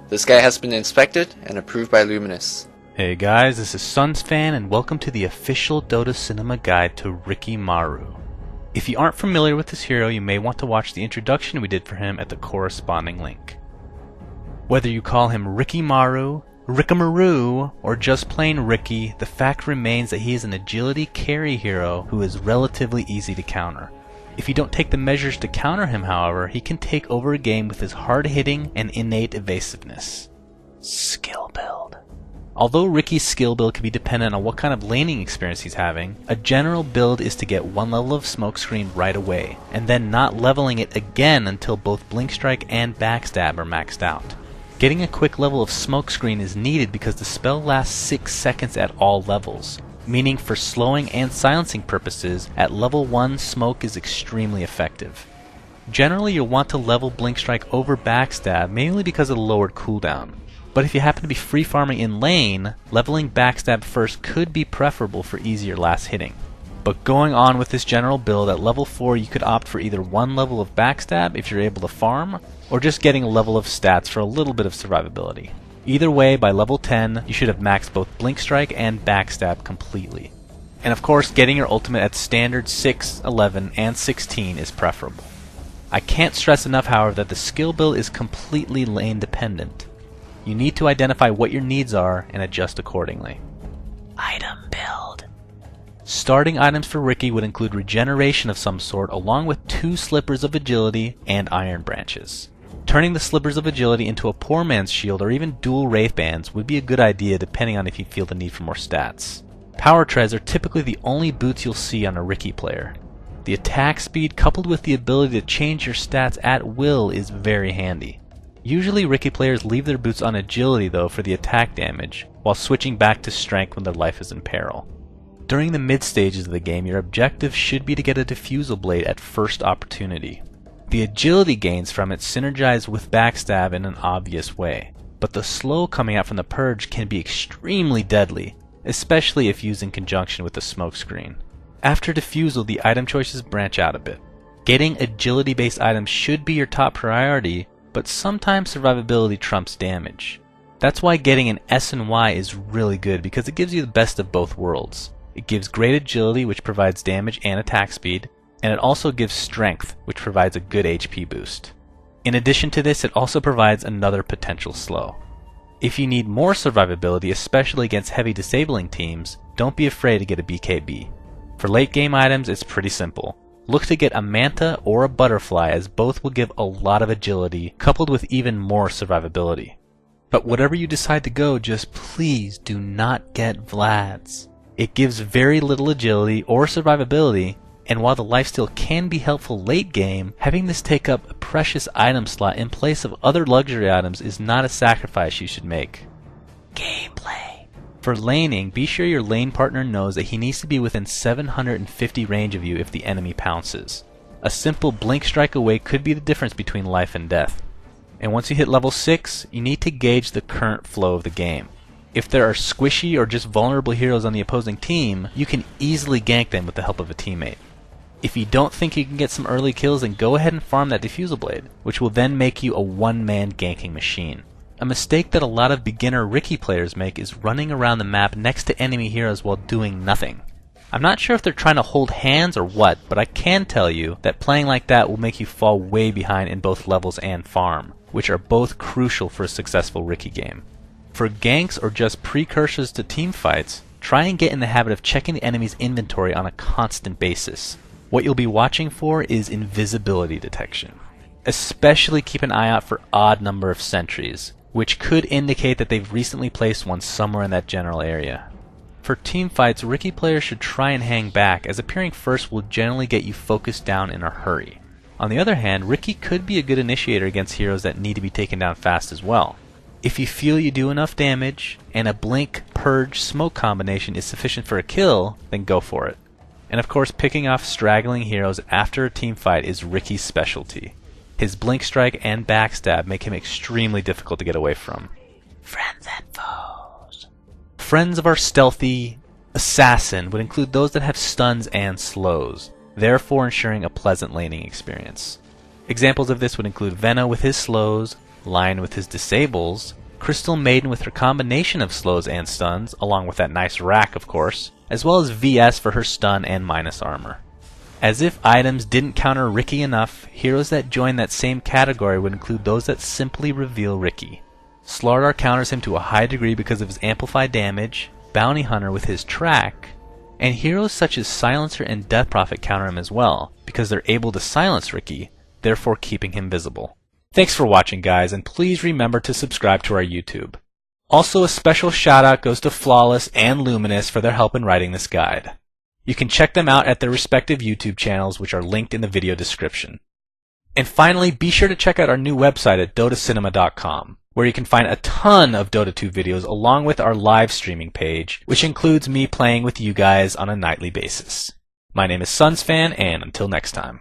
This guy has been inspected and approved by Luminous. Hey guys, this is Sunsfan and welcome to the official Dota Cinema guide to Riki Maru. If you aren't familiar with this hero, you may want to watch the introduction we did for him at the corresponding link. Whether you call him Riki Maru, Rikamaru, or just plain Riki, the fact remains that he is an agility carry hero who is relatively easy to counter. If you don't take the measures to counter him, however, he can take over a game with his hard-hitting and innate evasiveness. Skill build. Although Riki's skill build can be dependent on what kind of laning experience he's having, a general build is to get one level of smokescreen right away, and then not leveling it again until both Blink Strike and Backstab are maxed out. Getting a quick level of smokescreen is needed because the spell lasts 6 seconds at all levels, meaning for slowing and silencing purposes, at level 1 smoke is extremely effective. Generally you'll want to level Blink Strike over Backstab mainly because of the lowered cooldown, but if you happen to be free farming in lane, leveling Backstab first could be preferable for easier last hitting. But going on with this general build, at level 4 you could opt for either one level of Backstab if you're able to farm, or just getting a level of stats for a little bit of survivability. Either way, by level 10, you should have maxed both Blink Strike and Backstab completely. And of course, getting your ultimate at standard 6, 11, and 16 is preferable. I can't stress enough, however, that the skill build is completely lane dependent. You need to identify what your needs are and adjust accordingly. Item build. Starting items for Riki would include regeneration of some sort along with 2 slippers of agility and iron branches. Turning the slippers of agility into a poor man's shield or even dual wraith bands would be a good idea depending on if you feel the need for more stats. Power treads are typically the only boots you'll see on a Riki player. The attack speed coupled with the ability to change your stats at will is very handy. Usually Riki players leave their boots on agility though for the attack damage, while switching back to strength when their life is in peril. During the mid stages of the game, your objective should be to get a Diffusal Blade at first opportunity. The agility gains from it synergize with Backstab in an obvious way, but the slow coming out from the Purge can be extremely deadly, especially if used in conjunction with the smokescreen. After Diffusal, the item choices branch out a bit. Getting agility based items should be your top priority, but sometimes survivability trumps damage. That's why getting an S and Y is really good because it gives you the best of both worlds. It gives great agility, which provides damage and attack speed, and it also gives strength, which provides a good HP boost. In addition to this, it also provides another potential slow. If you need more survivability, especially against heavy disabling teams, don't be afraid to get a BKB. For late game items, it's pretty simple. Look to get a Manta or a Butterfly, as both will give a lot of agility, coupled with even more survivability. But whatever you decide to go, just please do not get Vlad's. It gives very little agility or survivability, and while the lifesteal can be helpful late game, having this take up a precious item slot in place of other luxury items is not a sacrifice you should make. Gameplay. For laning, be sure your lane partner knows that he needs to be within 750 range of you if the enemy pounces. A simple Blink Strike away could be the difference between life and death. And once you hit level 6, you need to gauge the current flow of the game. If there are squishy or just vulnerable heroes on the opposing team, you can easily gank them with the help of a teammate. If you don't think you can get some early kills, then go ahead and farm that Diffusal Blade, which will then make you a one-man ganking machine. A mistake that a lot of beginner Riki players make is running around the map next to enemy heroes while doing nothing. I'm not sure if they're trying to hold hands or what, but I can tell you that playing like that will make you fall way behind in both levels and farm, which are both crucial for a successful Riki game. For ganks or just precursors to team fights, try and get in the habit of checking the enemy's inventory on a constant basis. What you'll be watching for is invisibility detection. Especially keep an eye out for odd number of sentries, which could indicate that they've recently placed one somewhere in that general area. For team fights, Riki players should try and hang back, as appearing first will generally get you focused down in a hurry. On the other hand, Riki could be a good initiator against heroes that need to be taken down fast as well. If you feel you do enough damage, and a Blink, Purge, Smoke combination is sufficient for a kill, then go for it. And of course, picking off straggling heroes after a team fight is Riki's specialty. His Blink Strike and Backstab make him extremely difficult to get away from. Friends and foes. Friends of our stealthy assassin would include those that have stuns and slows, therefore ensuring a pleasant laning experience. Examples of this would include Venna with his slows, Lion with his disables, Crystal Maiden with her combination of slows and stuns, along with that nice rack of course, as well as VS for her stun and minus armor. As if items didn't counter Riki enough, heroes that join that same category would include those that simply reveal Riki. Slardar counters him to a high degree because of his amplified damage, Bounty Hunter with his track, and heroes such as Silencer and Death Prophet counter him as well, because they're able to silence Riki, therefore keeping him visible. Thanks for watching guys, and please remember to subscribe to our YouTube. Also a special shout out goes to Flawless and Luminous for their help in writing this guide. You can check them out at their respective YouTube channels, which are linked in the video description. And finally, be sure to check out our new website at dotacinema.com, where you can find a ton of Dota 2 videos along with our live streaming page, which includes me playing with you guys on a nightly basis. My name is SunsFan, and until next time.